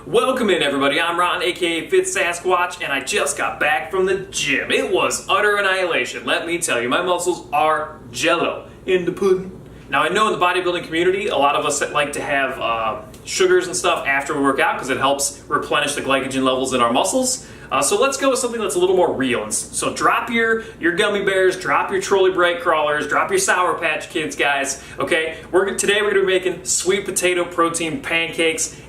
Welcome in everybody, I'm Ron aka Fit Sasquatch and I just got back from the gym. It was utter annihilation, let me tell you. My muscles are jello in the pudding. Now I know in the bodybuilding community a lot of us like to have sugars and stuff after we work out because it helps replenish the glycogen levels in our muscles. So let's go with something that's a little more real. And so drop your gummy bears, drop your trolley bright crawlers, drop your Sour Patch Kids, guys. Okay, today we're gonna be making sweet potato protein pancakes.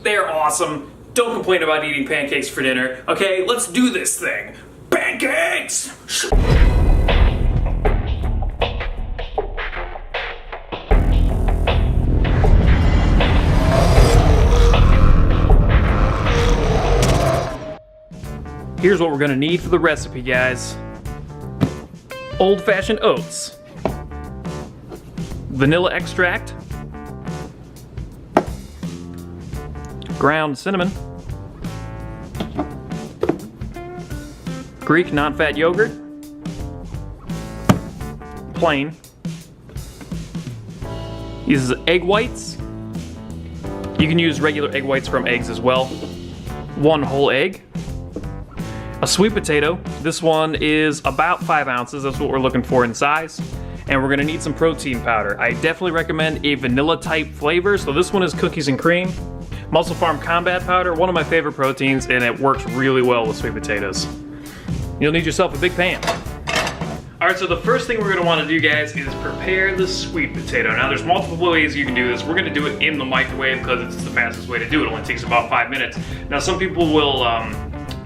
They're awesome. Don't complain about eating pancakes for dinner. Okay, let's do this thing. Pancakes! Here's what we're gonna need for the recipe, guys. Old-fashioned oats, vanilla extract, ground cinnamon, Greek non-fat yogurt, plain, uses egg whites. You can use regular egg whites from eggs as well. 1 whole egg. A sweet potato. This one is about 5 ounces. That's what we're looking for in size. And we're gonna need some protein powder. I definitely recommend a vanilla type flavor. So this one is cookies and cream. Muscle Farm Combat Powder, one of my favorite proteins, and it works really well with sweet potatoes. You'll need yourself a big pan. All right, so the first thing we're gonna wanna do, guys, is prepare the sweet potato. Now there's multiple ways you can do this. We're gonna do it in the microwave because it's the fastest way to do it. It only takes about 5 minutes. Now some people will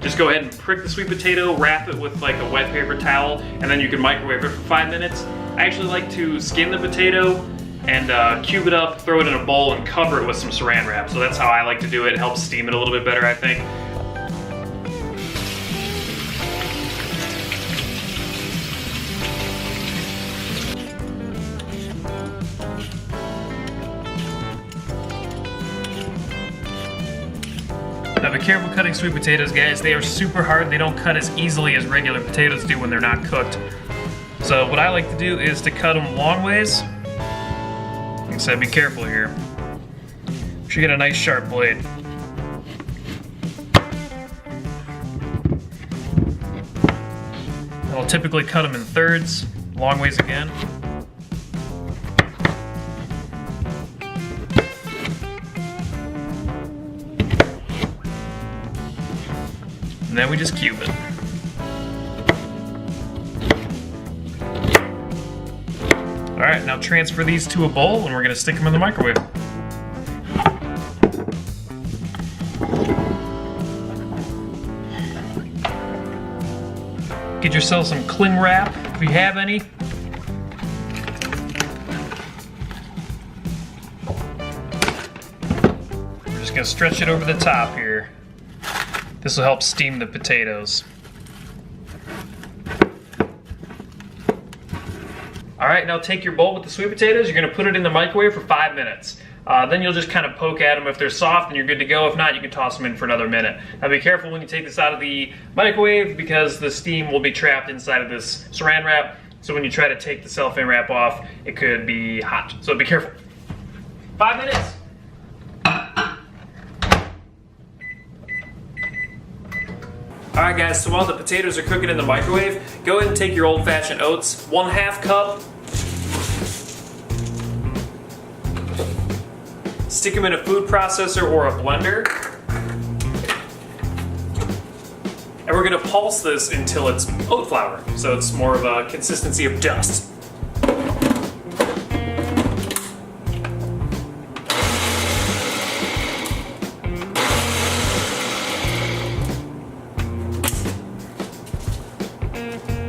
just go ahead and prick the sweet potato, wrap it with like a wet paper towel, and then you can microwave it for 5 minutes. I actually like to skin the potato and cube it up, throw it in a bowl, and cover it with some saran wrap. So that's how I like to do it. It helps steam it a little bit better, I think. Now be careful cutting sweet potatoes, guys. They are super hard. They don't cut as easily as regular potatoes do when they're not cooked. So what I like to do is to cut them long ways. Like I said, be careful here. You should get a nice sharp blade. I'll typically cut them in thirds, long ways again. And then we just cube it. All right, now transfer these to a bowl and we're gonna stick them in the microwave. Get yourself some cling wrap if you have any. We're just gonna stretch it over the top here. This will help steam the potatoes. All right, now take your bowl with the sweet potatoes. You're gonna put it in the microwave for 5 minutes. Then you'll just kind of poke at them. If they're soft, then you're good to go. If not, you can toss them in for another minute. Now be careful when you take this out of the microwave because the steam will be trapped inside of this saran wrap. So when you try to take the cellophane wrap off, it could be hot. So be careful. 5 minutes. Alright guys, so while the potatoes are cooking in the microwave, go ahead and take your old-fashioned oats, 1/2 cup. Stick them in a food processor or a blender. And we're gonna pulse this until it's oat flour, so it's more of a consistency of dust.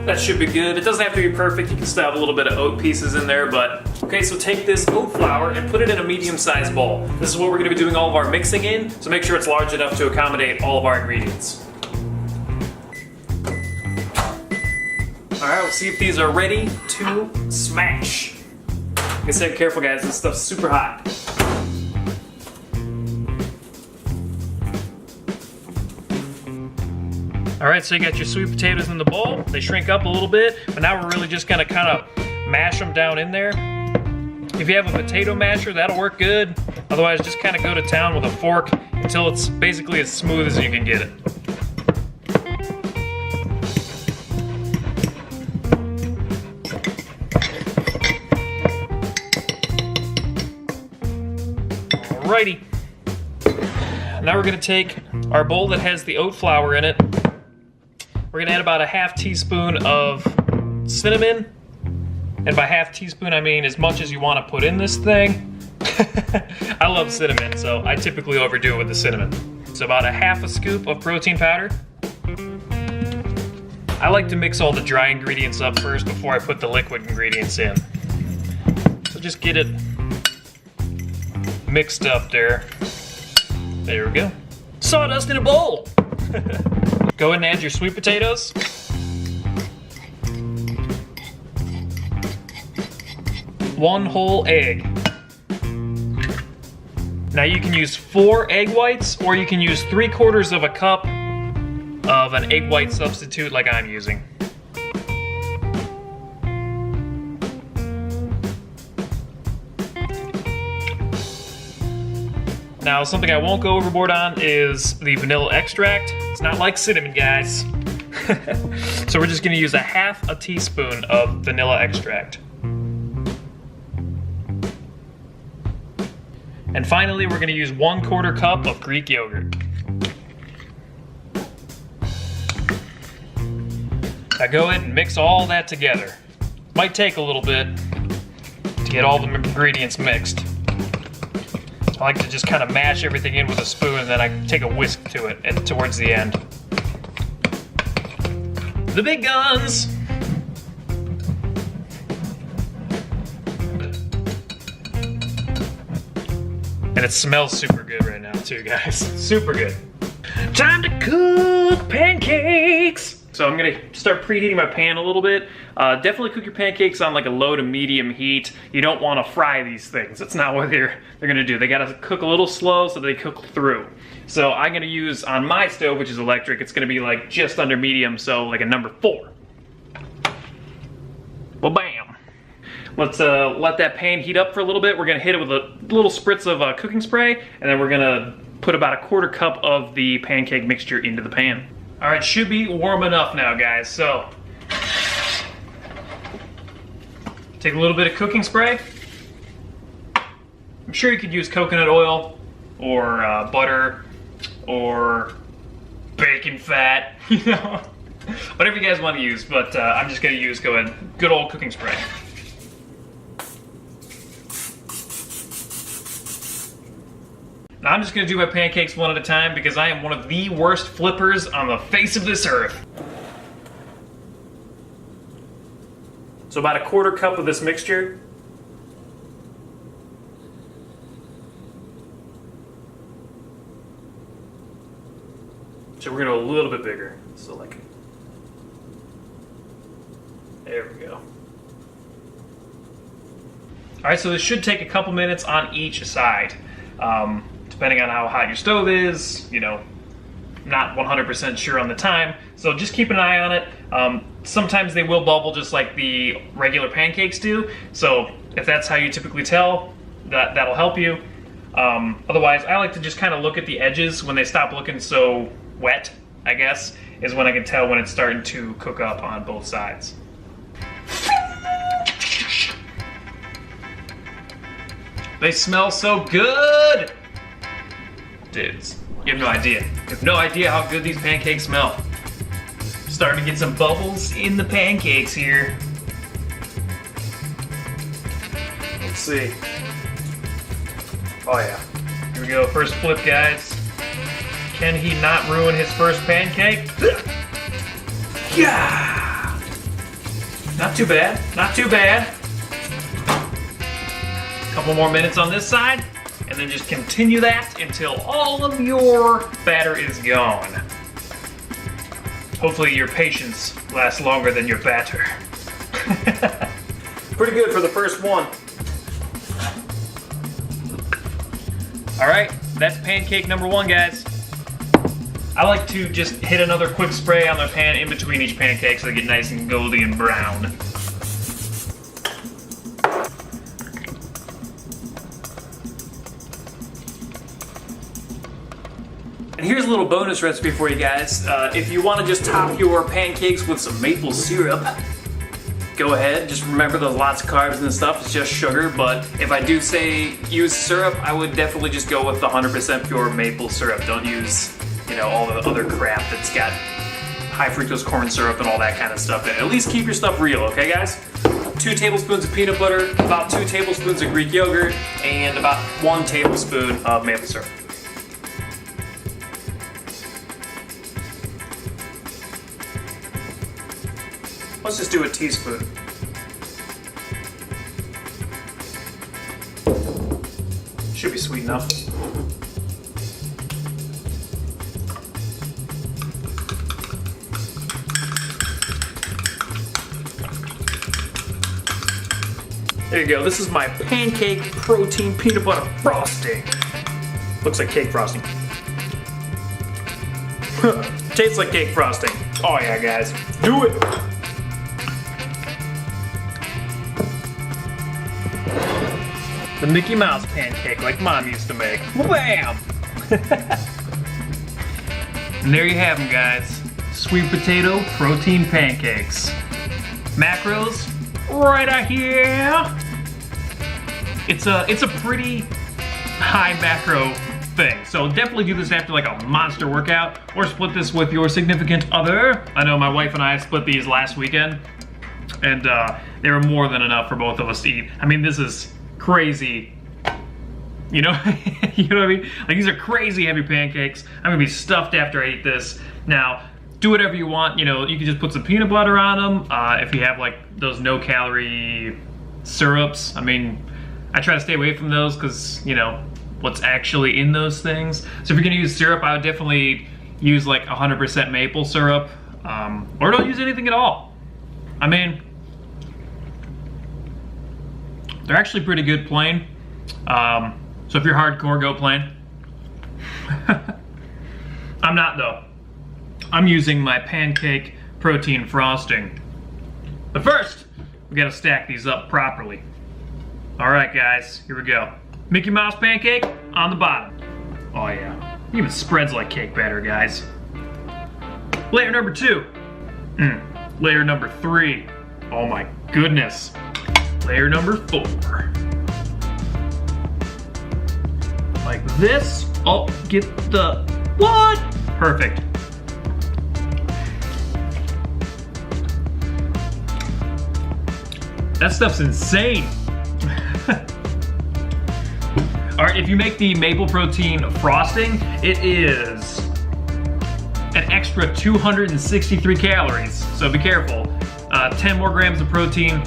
That should be good. It doesn't have to be perfect. You can still have a little bit of oat pieces in there, but okay, so take this oat flour and put it in a medium-sized bowl. This is what we're gonna be doing all of our mixing in, so make sure it's large enough to accommodate all of our ingredients. All right, we'll see if these are ready to smash. Like I said, careful guys, this stuff's super hot. All right, so you got your sweet potatoes in the bowl. They shrink up a little bit, but now we're really just gonna kind of mash them down in there. If you have a potato masher, that'll work good. Otherwise, just kind of go to town with a fork until it's basically as smooth as you can get it. Alrighty. Now we're gonna take our bowl that has the oat flour in it. We're gonna add about a half teaspoon of cinnamon. And by half teaspoon, I mean as much as you want to put in this thing. I love cinnamon, so I typically overdo it with the cinnamon. So about a half a scoop of protein powder. I like to mix all the dry ingredients up first before I put the liquid ingredients in. So just get it mixed up there. There we go. Sawdust in a bowl! Go ahead and add your sweet potatoes. One whole egg. Now you can use 4 egg whites, or you can use 3/4 of a cup of an egg white substitute like I'm using. Now something I won't go overboard on is the vanilla extract. It's not like cinnamon, guys. So we're just gonna use a half a teaspoon of vanilla extract. And finally, we're gonna use 1/4 cup of Greek yogurt. Now go ahead and mix all that together. Might take a little bit to get all the ingredients mixed. I like to just kind of mash everything in with a spoon, and then I take a whisk to it towards the end. The big guns! And it smells super good right now too, guys. Super good. Time to cook pancakes! So I'm gonna start preheating my pan a little bit. Definitely cook your pancakes on like a low to medium heat. You don't wanna fry these things. That's not what they're gonna do. They gotta cook a little slow so they cook through. So I'm gonna use, on my stove, which is electric, it's gonna be like just under medium, so like a number 4. Well, bam. Let's let that pan heat up for a little bit. We're gonna hit it with a little spritz of cooking spray, and then we're gonna put about 1/4 cup of the pancake mixture into the pan. All right, should be warm enough now, guys. So, take a little bit of cooking spray. I'm sure you could use coconut oil, or butter, or bacon fat, you know, whatever you guys want to use, but I'm just gonna use good old cooking spray. Now I'm just gonna do my pancakes one at a time because I am one of the worst flippers on the face of this earth. So about 1/4 cup of this mixture. So we're gonna go a little bit bigger. So like, there we go. All right, so this should take a couple minutes on each side. Depending on how hot your stove is, you know, not 100% sure on the time, so just keep an eye on it. Sometimes they will bubble just like the regular pancakes do, so if that's how you typically tell, that'll help you. Otherwise, I like to just kind of look at the edges. When they stop looking so wet, I guess, is when I can tell when it's starting to cook up on both sides. They smell so good! Dudes, you have no idea. You have no idea how good these pancakes smell. Starting to get some bubbles in the pancakes here. Let's see. Oh yeah. Here we go, first flip, guys. Can he not ruin his first pancake? Yeah! Not too bad, not too bad. Couple more minutes on this side, and then just continue that until all of your batter is gone. Hopefully your patience lasts longer than your batter. Pretty good for the first one. All right, that's pancake number 1, guys. I like to just hit another quick spray on the pan in between each pancake so they get nice and goldy and brown. And here's a little bonus recipe for you guys. If you want to just top your pancakes with some maple syrup, go ahead. Just remember there's lots of carbs and stuff. It's just sugar. But if I do say use syrup, I would definitely just go with the 100% pure maple syrup. Don't use, you know, all the other crap that's got high fructose corn syrup and all that kind of stuff in it. At least keep your stuff real, okay guys? 2 tablespoons of peanut butter, about 2 tablespoons of Greek yogurt, and about 1 tablespoon of maple syrup. Let's just do a teaspoon. Should be sweet enough. There you go. This is my pancake protein peanut butter frosting. Looks like cake frosting. Tastes like cake frosting. Oh yeah, guys. Do it! The Mickey Mouse pancake like Mom used to make. Bam! And there you have them, guys. Sweet potato protein pancakes. Macros right out here. It's a pretty high macro thing. So definitely do this after like a monster workout, or split this with your significant other. I know my wife and I split these last weekend, and they were more than enough for both of us to eat. I mean, this is crazy. You know, you know what I mean? Like, these are crazy heavy pancakes. I'm gonna be stuffed after I eat this. Now, do whatever you want. You know, you can just put some peanut butter on them. If you have like those no-calorie syrups, I mean, I try to stay away from those because, you know, what's actually in those things. So if you're gonna use syrup, I would definitely use like 100% maple syrup, or don't use anything at all. I mean, they're actually pretty good plain. So if you're hardcore, go plain. I'm not though. I'm using my pancake protein frosting. But first, we gotta stack these up properly. All right, guys, here we go. Mickey Mouse pancake on the bottom. Oh yeah, it even spreads like cake batter, guys. Layer number 2. Layer number 3. Oh my goodness. Layer number 4. Like this. Oh, get the, what? Perfect. That stuff's insane. All right, if you make the maple protein frosting, it is an extra 263 calories, so be careful. 10 more grams of protein,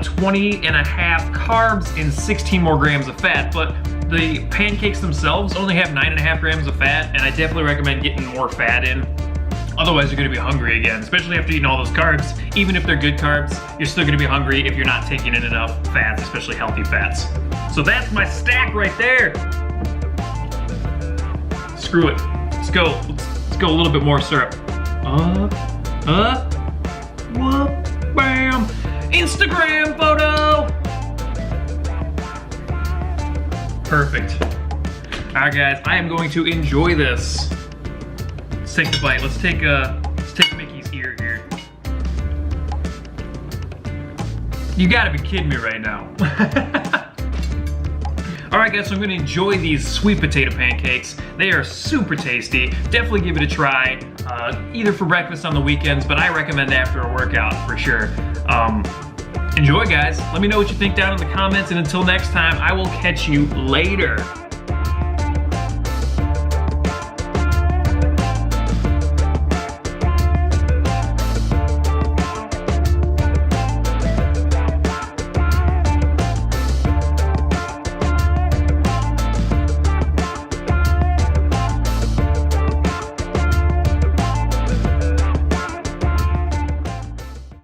20 and a half carbs, and 16 more grams of fat, but the pancakes themselves only have 9.5 grams of fat, and I definitely recommend getting more fat in. Otherwise, you're gonna be hungry again, especially after eating all those carbs. Even if they're good carbs, you're still gonna be hungry if you're not taking in enough fats, especially healthy fats. So that's my stack right there. Screw it. Let's go. Let's go a little bit more syrup. Whoop, bam. Instagram photo. Perfect. All right, guys, I am going to enjoy this. Let's take the bite. Let's take Mickey's ear here. You gotta be kidding me right now. All right, guys, so I'm gonna enjoy these sweet potato pancakes. They are super tasty. Definitely give it a try, either for breakfast on the weekends, but I recommend after a workout for sure. Enjoy, guys. Let me know what you think down in the comments, and until next time, I will catch you later.